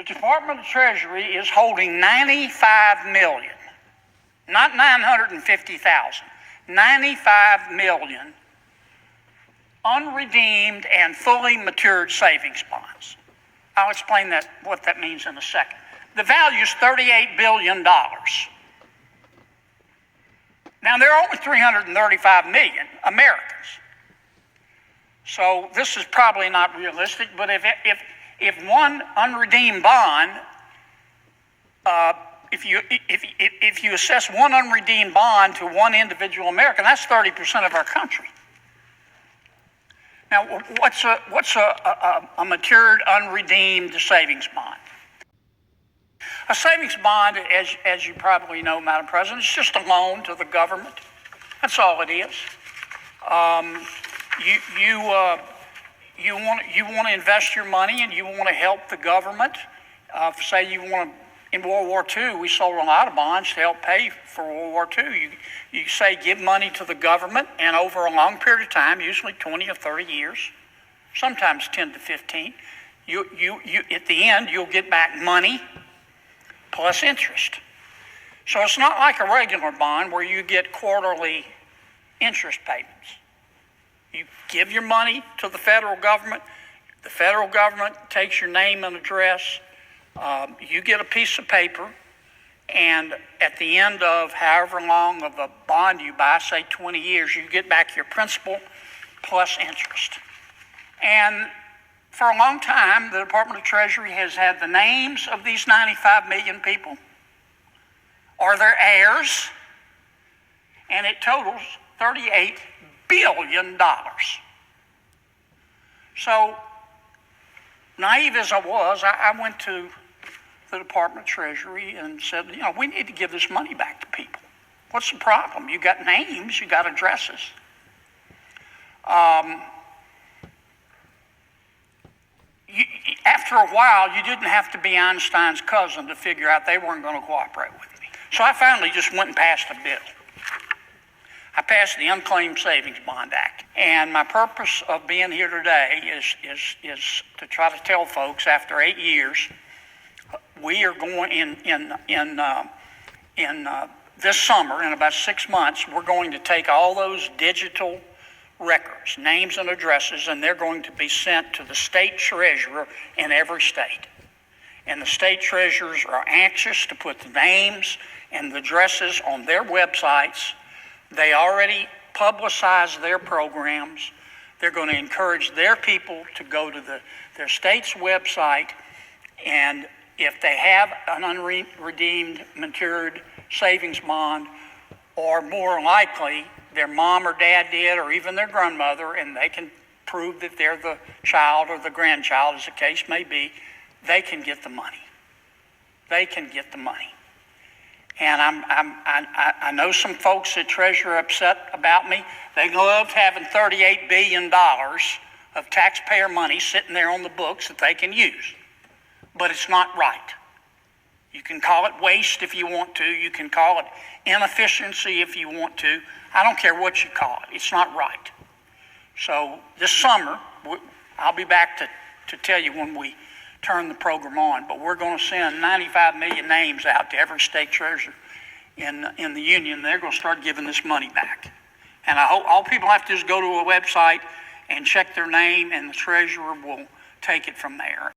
Department of Treasury is holding 95 million, not 950,000, 95 million unredeemed and fully matured savings bonds. I'll explain what that means in a second. The value is $38 billion. Now, there are only 335 million Americans. So this is probably not realistic, but if one unredeemed bond, if you assess one unredeemed bond to one individual American, that's 30% of our country. Now, what's a matured, unredeemed savings bond? A savings bond, as you probably know, Madam President, is just a loan to the government. That's all it is. You want to invest your money, and you want to help the government. Say you want to. In World War II, we sold a lot of bonds to help pay for World War II. You say give money to the government, and over a long period of time, usually 20 or 30 years, sometimes 10 to 15, you at the end, you'll get back money plus interest. So it's not like a regular bond where you get quarterly interest payments. You give your money to the federal government takes your name and address. You get a piece of paper, and at the end of however long of a bond you buy, say 20 years, you get back your principal plus interest. And for a long time, the Department of Treasury has had the names of these 95 million people or their heirs, and it totals $38 billion. So, naive as I was, I went to the Department of Treasury and said, we need to give this money back to people. What's the problem? You got names, you got addresses. After a while, you didn't have to be Einstein's cousin to figure out they weren't going to cooperate with me. So I finally just went and passed a bill. I passed the Unclaimed Savings Bond Act. And my purpose of being here today is to try to tell folks after 8 years, we are going in this summer, in about 6 months, we're going to take all those digital records, names and addresses, and they're going to be sent to the state treasurer in every state. And the state treasurers are anxious to put the names and the addresses on their websites. They already publicize their programs. They're going to encourage their people to go to their state's website, and if they have an unredeemed, matured savings bond, or more likely their mom or dad did, or even their grandmother, and they can prove that they're the child or the grandchild, as the case may be, they can get the money. They can get the money. And I know some folks at Treasury are upset about me. They love having $38 billion of taxpayer money sitting there on the books that they can use. But it's not right. You can call it waste if you want to. You can call it inefficiency if you want to. I don't care what you call it. It's not right. So this summer, I'll be back to tell you when we turn the program on, but we're going to send 95 million names out to every state treasurer in the union. They're going to start giving this money back. And I hope all people have to do is go to a website and check their name, and the treasurer will take it from there.